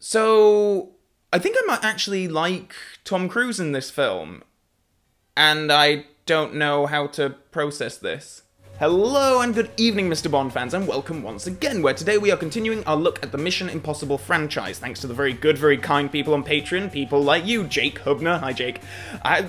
So, I think I might actually like Tom Cruise in this film, and I don't know how to process this. Hello and good evening, Mr. Bond fans, and welcome once again, where today we are continuing our look at the Mission Impossible franchise, thanks to the very good, very kind people on Patreon, people like you, Jake Hubner. Hi, Jake.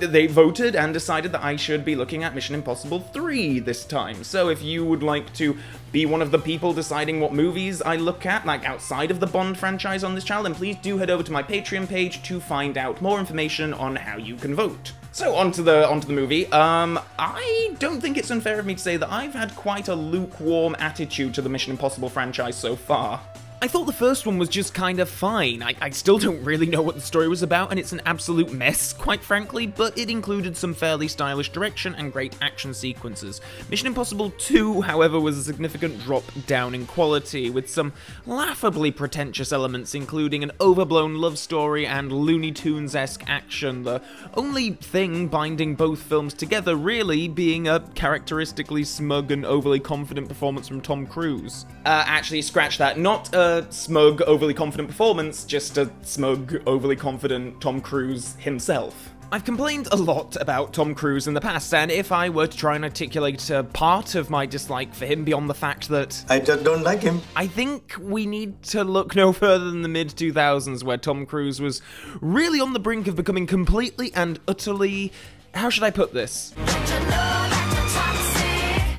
They voted and decided that I should be looking at Mission Impossible 3 this time, so if you would like to be one of the people deciding what movies I look at, like outside of the Bond franchise on this channel, then please do head over to my Patreon page to find out more information on how you can vote. So, onto the movie. I don't think it's unfair of me to say that I've had quite a lukewarm attitude to the Mission Impossible franchise so far. I thought the first one was just kind of fine. I still don't really know what the story was about, and it's an absolute mess, quite frankly, but it included some fairly stylish direction and great action sequences. Mission Impossible 2, however, was a significant drop down in quality, with some laughably pretentious elements, including an overblown love story and Looney Tunes-esque action, the only thing binding both films together really being a characteristically smug and overly confident performance from Tom Cruise. Actually, scratch that. Not a smug, overly confident performance, just a smug, overly confident Tom Cruise himself. I've complained a lot about Tom Cruise in the past, and if I were to try and articulate a part of my dislike for him beyond the fact that I just don't like him, I think we need to look no further than the mid-2000s, where Tom Cruise was really on the brink of becoming completely and utterly, how should I put this?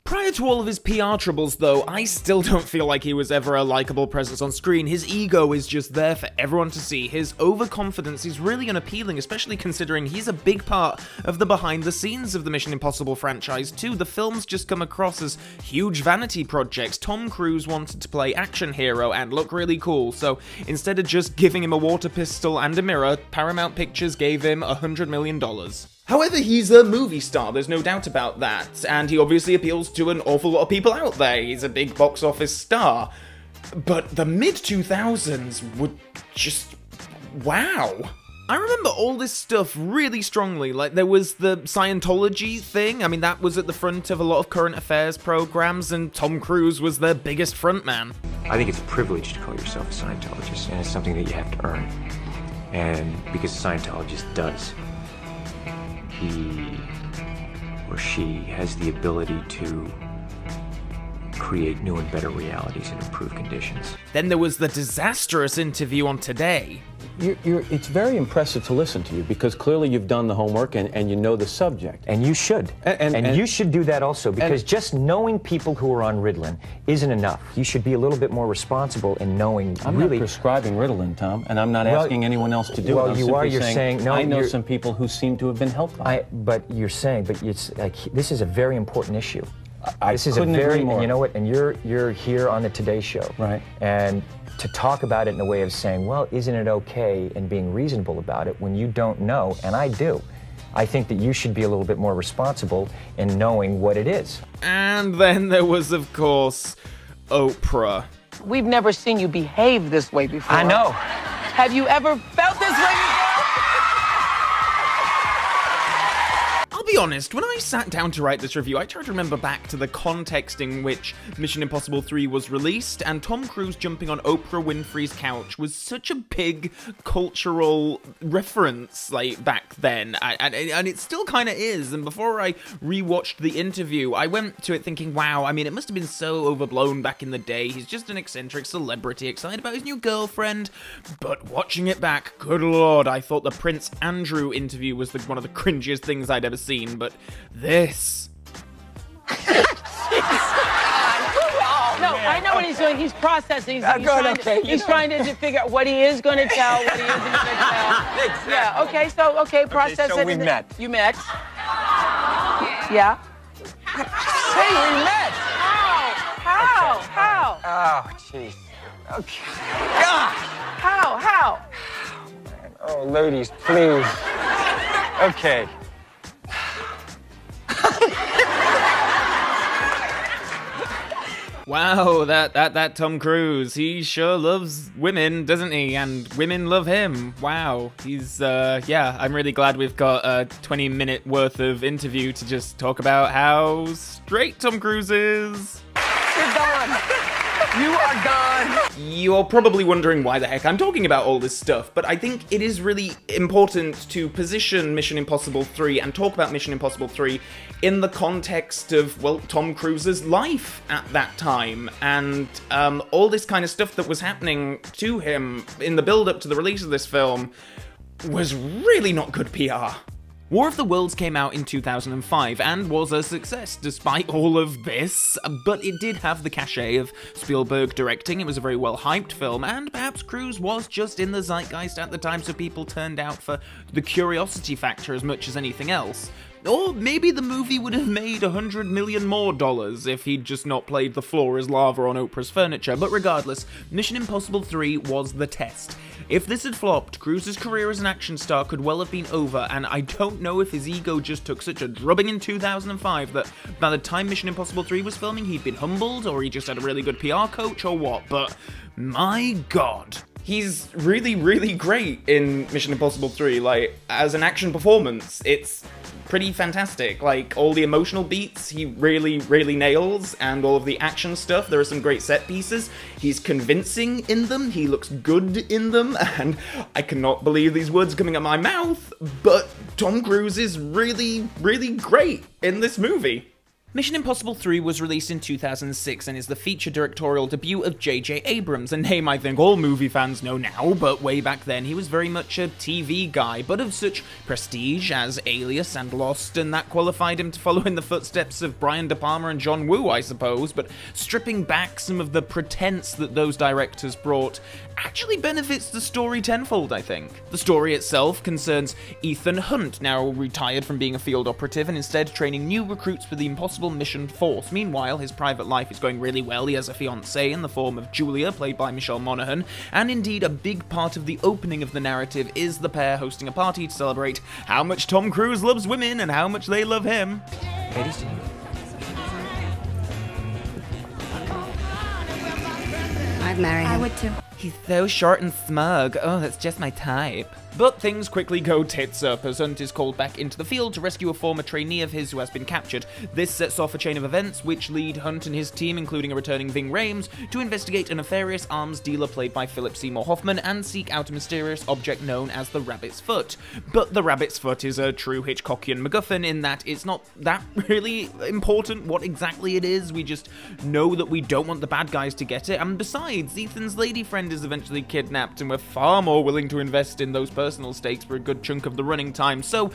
Prior to all of his PR troubles, though, I still don't feel like he was ever a likable presence on screen. His ego is just there for everyone to see. His overconfidence is really unappealing, especially considering he's a big part of the behind-the-scenes of the Mission Impossible franchise, too. The films just come across as huge vanity projects. Tom Cruise wanted to play action hero and look really cool, so instead of just giving him a water pistol and a mirror, Paramount Pictures gave him $100 million. However, he's a movie star, there's no doubt about that, and he obviously appeals to an awful lot of people out there. He's a big box office star. But the mid-2000s would just... wow. I remember all this stuff really strongly. Like, there was the Scientology thing. I mean, that was at the front of a lot of current affairs programs, and Tom Cruise was their biggest frontman. I think it's a privilege to call yourself a Scientologist, and it's something that you have to earn. And because a Scientologist does, he or she has the ability to create new and better realities and improve conditions. Then there was the disastrous interview on Today. It's very impressive to listen to you, because clearly you've done the homework and you know the subject. And you should. And you should do that also, because just knowing people who are on Ritalin isn't enough. You should be a little bit more responsible in knowing I'm really... not prescribing Ritalin, Tom, and I'm not asking anyone else to do it. Well, you are. You're saying no, I know some people who seem to have been helped by it. But you're saying, but it's like, this is a very important issue. This is a very, and you know what, and you're here on the Today Show. Right. And to talk about it in a way of saying, well, isn't it okay, and being reasonable about it when you don't know, and I do. I think that you should be a little bit more responsible in knowing what it is. And then there was, of course, Oprah. We've never seen you behave this way before. I know. Have you ever felt this way before? I'll be honest, when I sat down to write this review, I tried to remember back to the context in which Mission Impossible 3 was released, and Tom Cruise jumping on Oprah Winfrey's couch was such a big cultural reference, like, back then, and it still kind of is. And before I rewatched the interview, I went to it thinking, wow, I mean, it must have been so overblown back in the day. He's just an eccentric celebrity excited about his new girlfriend. But watching it back, good lord, I thought the Prince Andrew interview was one of the cringiest things I'd ever seen. But this... No, I know what he's doing. He's processing. He's trying to figure out what he is going to tell, what he isn't going to tell. Yeah, okay, process it. So we met. You met? Yeah. Hey, we met! How? Oh, jeez. Okay. How? Oh, ladies, please. Okay. Wow, that Tom Cruise, he sure loves women, doesn't he? And women love him. Wow, he's, yeah, I'm really glad we've got a 20-minute worth of interview to just talk about how straight Tom Cruise is. You're done. You are gone. You're probably wondering why the heck I'm talking about all this stuff, but I think it is really important to position Mission Impossible 3 and talk about Mission Impossible 3 in the context of, well, Tom Cruise's life at that time, and all this kind of stuff that was happening to him in the build-up to the release of this film was really not good PR. War of the Worlds came out in 2005 and was a success despite all of this, but it did have the cachet of Spielberg directing. It was a very well-hyped film, and perhaps Cruise was just in the zeitgeist at the time, so people turned out for the curiosity factor as much as anything else. Or maybe the movie would have made $100 million more if he'd just not played the floor as lava on Oprah's furniture, but regardless, Mission Impossible 3 was the test. If this had flopped, Cruise's career as an action star could well have been over, and I don't know if his ego just took such a drubbing in 2005 that by the time Mission Impossible 3 was filming he'd been humbled, or he just had a really good PR coach, or what, but my god. He's really, really great in Mission Impossible 3, like, as an action performance, it's pretty fantastic. Like, all the emotional beats he really, really nails, and all of the action stuff, there are some great set pieces. He's convincing in them, he looks good in them, and I cannot believe these words coming out of my mouth, but Tom Cruise is really, really great in this movie. Mission Impossible 3 was released in 2006 and is the feature directorial debut of J.J. Abrams, a name I think all movie fans know now, but way back then he was very much a TV guy, but of such prestige as Alias and Lost, and that qualified him to follow in the footsteps of Brian De Palma and John Woo, I suppose, but stripping back some of the pretense that those directors brought actually benefits the story tenfold, I think. The story itself concerns Ethan Hunt, now retired from being a field operative and instead training new recruits for the Impossible Mission Force. Meanwhile, his private life is going really well. He has a fiancée in the form of Julia, played by Michelle Monaghan, and indeed a big part of the opening of the narrative is the pair hosting a party to celebrate how much Tom Cruise loves women and how much they love him. Ladies? I'd marry him. I would too. He's so short and smug. Oh, that's just my type. But things quickly go tits up as Hunt is called back into the field to rescue a former trainee of his who has been captured. This sets off a chain of events which lead Hunt and his team, including a returning Ving Rhames, to investigate a nefarious arms dealer played by Philip Seymour Hoffman and seek out a mysterious object known as the Rabbit's Foot. But the Rabbit's Foot is a true Hitchcockian MacGuffin in that it's not that really important what exactly it is, we just know that we don't want the bad guys to get it, and besides, Ethan's lady friend is eventually kidnapped and we're far more willing to invest in those personal stakes for a good chunk of the running time, so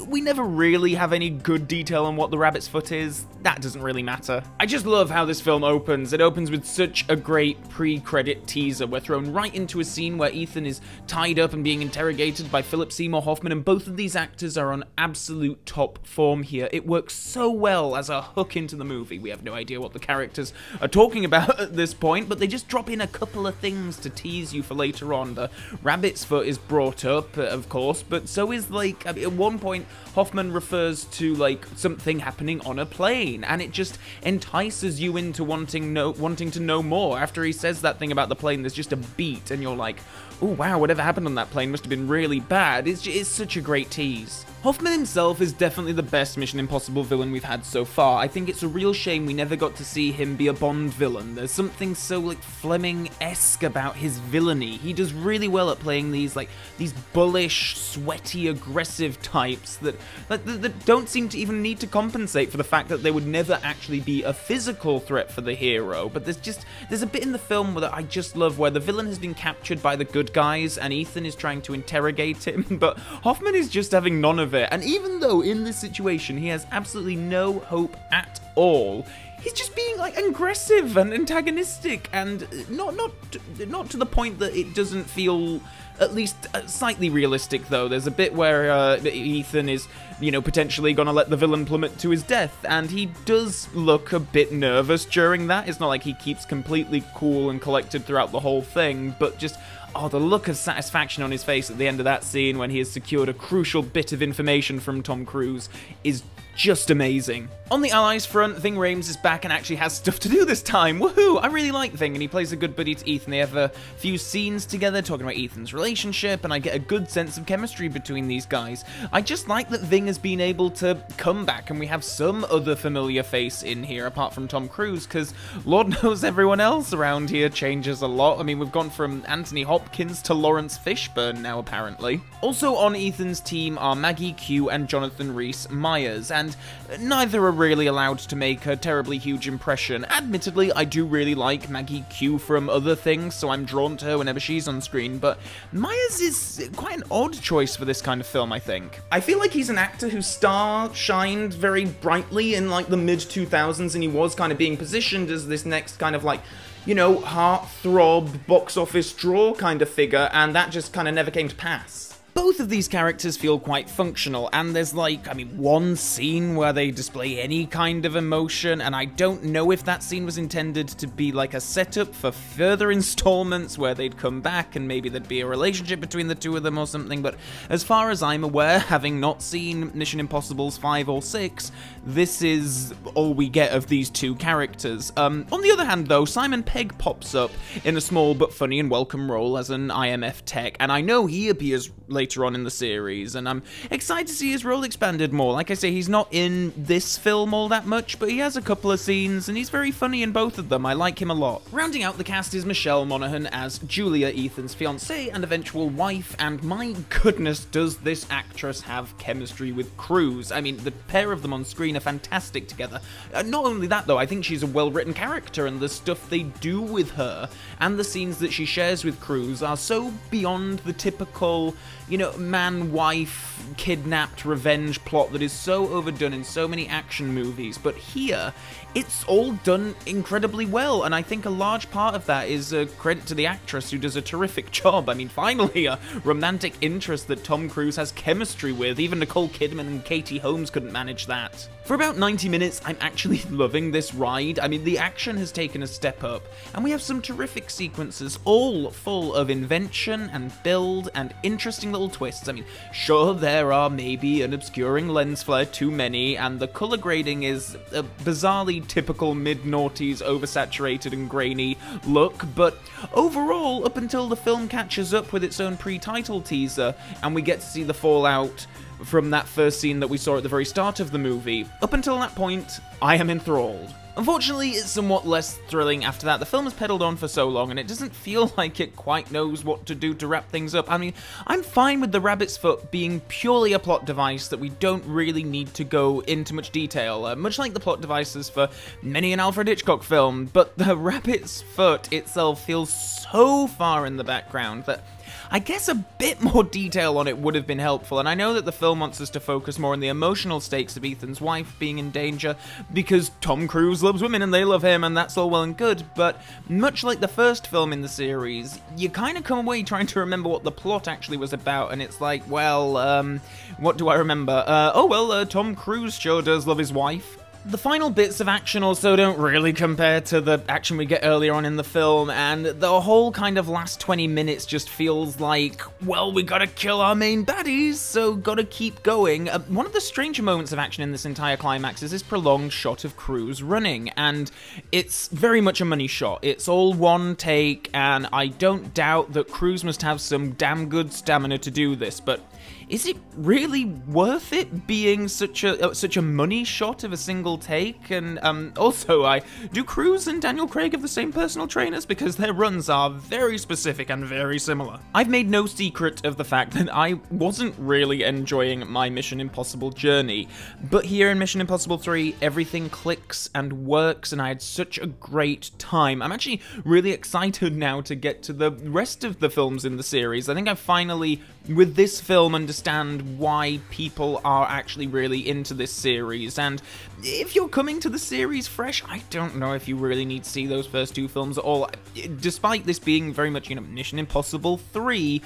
we never really have any good detail on what the Rabbit's Foot is. That doesn't really matter. I just love how this film opens. It opens with such a great pre-credit teaser. We're thrown right into a scene where Ethan is tied up and being interrogated by Philip Seymour Hoffman, and both of these actors are on absolute top form here. It works so well as a hook into the movie. We have no idea what the characters are talking about at this point, but they just drop in a couple of things to tease you for later on. The Rabbit's Foot is brought up, of course, but so is, like, at one point Hoffman refers to, like, something happening on a plane, and it just entices you into wanting to know more. After he says that thing about the plane, there's just a beat, and you're like, oh wow, whatever happened on that plane must have been really bad. It's such a great tease. Hoffman himself is definitely the best Mission Impossible villain we've had so far. I think it's a real shame we never got to see him be a Bond villain. There's something so, like, Fleming-esque about his villainy. He does really well at playing these bullish, sweaty, aggressive types that don't seem to even need to compensate for the fact that they would never actually be a physical threat for the hero. But there's a bit in the film that I just love where the villain has been captured by the good guys and Ethan is trying to interrogate him, but Hoffman is just having none of it. And even though in this situation he has absolutely no hope at all, he's just being, like, aggressive and antagonistic, and not to the point that it doesn't feel at least slightly realistic, though. There's a bit where Ethan is, potentially gonna let the villain plummet to his death, and he does look a bit nervous during that. It's not like he keeps completely cool and collected throughout the whole thing, but just, oh, the look of satisfaction on his face at the end of that scene when he has secured a crucial bit of information from Tom Cruise is just amazing. On the Allies front, Ving Rhames is back and actually has stuff to do this time. Woohoo! I really like Ving, and he plays a good buddy to Ethan. They have a few scenes together talking about Ethan's relationship, and I get a good sense of chemistry between these guys. I just like that Ving has been able to come back, and we have some other familiar face in here apart from Tom Cruise, because Lord knows everyone else around here changes a lot. I mean, we've gone from Anthony Hopkins to Lawrence Fishburne now, apparently. Also on Ethan's team are Maggie Q and Jonathan Rhys-Meyers, and neither are really allowed to make a terribly huge impression. Admittedly, I do really like Maggie Q from other things, so I'm drawn to her whenever she's on screen, but Myers is quite an odd choice for this kind of film, I think. I feel like he's an actor whose star shined very brightly in like the mid-2000s, and he was kind of being positioned as this next kind of like, you know, heartthrob, box office draw kind of figure, and that just kind of never came to pass. Both of these characters feel quite functional, and there's like, I mean, one scene where they display any kind of emotion, and I don't know if that scene was intended to be like a setup for further installments where they'd come back and maybe there'd be a relationship between the two of them or something, but as far as I'm aware, having not seen Mission Impossibles 5 or 6, this is all we get of these two characters. On the other hand though, Simon Pegg pops up in a small but funny and welcome role as an IMF tech, and I know he appears later on in the series, and I'm excited to see his role expanded more. Like I say, he's not in this film all that much, but he has a couple of scenes, and he's very funny in both of them. I like him a lot. Rounding out the cast is Michelle Monaghan as Julia, Ethan's fiancée and eventual wife, and my goodness, does this actress have chemistry with Cruise. I mean, the pair of them on screen are fantastic together. Not only that, though, I think she's a well-written character, and the stuff they do with her and the scenes that she shares with Cruise are so beyond the typical, you know, man-wife kidnapped revenge plot that is so overdone in so many action movies, but here it's all done incredibly well, and I think a large part of that is a credit to the actress who does a terrific job. I mean, finally a romantic interest that Tom Cruise has chemistry with. Even Nicole Kidman and Katie Holmes couldn't manage that. For about 90 minutes, I'm actually loving this ride. I mean, the action has taken a step up, and we have some terrific sequences, all full of invention and build and interesting little twists. I mean, sure, there are maybe an obscuring lens flare too many, and the colour grading is a bizarrely typical mid-noughties oversaturated and grainy look, but overall, up until the film catches up with its own pre-title teaser, and we get to see the fallout from that first scene that we saw at the very start of the movie, up until that point, I am enthralled. Unfortunately, it's somewhat less thrilling after that. The film has pedaled on for so long, and it doesn't feel like it quite knows what to do to wrap things up. I mean, I'm fine with the rabbit's foot being purely a plot device that we don't really need to go into much detail, much like the plot devices for many an Alfred Hitchcock film, but the rabbit's foot itself feels so far in the background that I guess a bit more detail on it would have been helpful, and I know that the film wants us to focus more on the emotional stakes of Ethan's wife being in danger, because Tom Cruise loves women and they love him, and that's all well and good, but much like the first film in the series, you kind of come away trying to remember what the plot actually was about, and it's like, well, what do I remember? Tom Cruise sure does love his wife. The final bits of action also don't really compare to the action we get earlier on in the film, and the whole kind of last 20 minutes just feels like, well, we gotta kill our main baddies, so gotta keep going. One of the stranger moments of action in this entire climax is this prolonged shot of Cruise running, and it's very much a money shot. It's all one take, and I don't doubt that Cruise must have some damn good stamina to do this, but is it really worth it being such a money shot of a single take? And also, do Cruise and Daniel Craig have the same personal trainers? Because their runs are very specific and very similar. I've made no secret of the fact that I wasn't really enjoying my Mission Impossible journey, but here in Mission Impossible 3, everything clicks and works, and I had such a great time. I'm actually really excited now to get to the rest of the films in the series. I think I finally, with this film, understand why people are actually really into this series, and if you're coming to the series fresh, I don't know if you really need to see those first two films at all. Despite this being very much, Mission Impossible 3,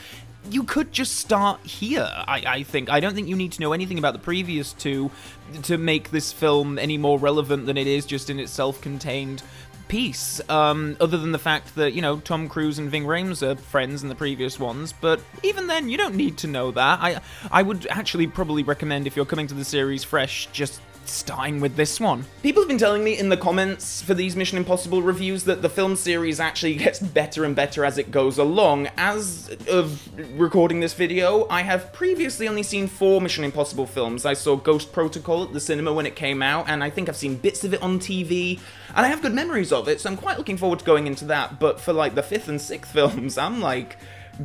you could just start here, I think. I don't think you need to know anything about the previous two to make this film any more relevant than it is just in its self-contained piece, other than the fact that, you know, Tom Cruise and Ving Rhames are friends in the previous ones, but even then, you don't need to know that. I would actually probably recommend, if you're coming to the series fresh, just starting with this one. People have been telling me in the comments for these Mission Impossible reviews that the film series actually gets better and better as it goes along. As of recording this video, I have previously only seen 4 Mission Impossible films. I saw Ghost Protocol at the cinema when it came out, and I think I've seen bits of it on TV, and I have good memories of it, so I'm quite looking forward to going into that. But for like the 5th and 6th films, I'm like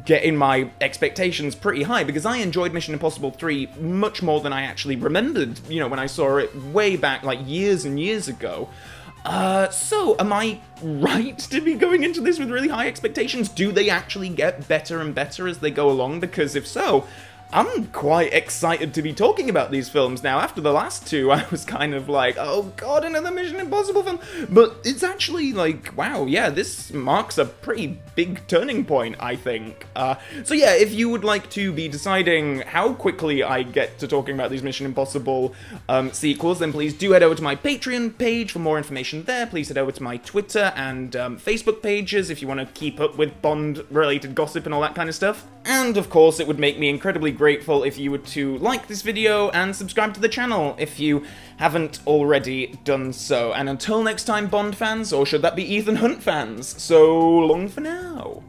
getting my expectations pretty high, because I enjoyed Mission Impossible 3 much more than I actually remembered, you know, when I saw it way back, like, years and years ago. So, am I right to be going into this with really high expectations? Do they actually get better and better as they go along? Because if so, I'm quite excited to be talking about these films now. After the last 2, I was kind of like, oh god, another Mission Impossible film. But it's actually like, wow, yeah, this marks a pretty big turning point, I think. So yeah, if you would like to be deciding how quickly I get to talking about these Mission Impossible sequels, then please do head over to my Patreon page for more information there. Please head over to my Twitter and Facebook pages if you want to keep up with Bond-related gossip and all that kind of stuff. And of course, it would make me incredibly grateful if you were to like this video and subscribe to the channel if you haven't already done so. And until next time, Bond fans, or should that be Ethan Hunt fans, so long for now.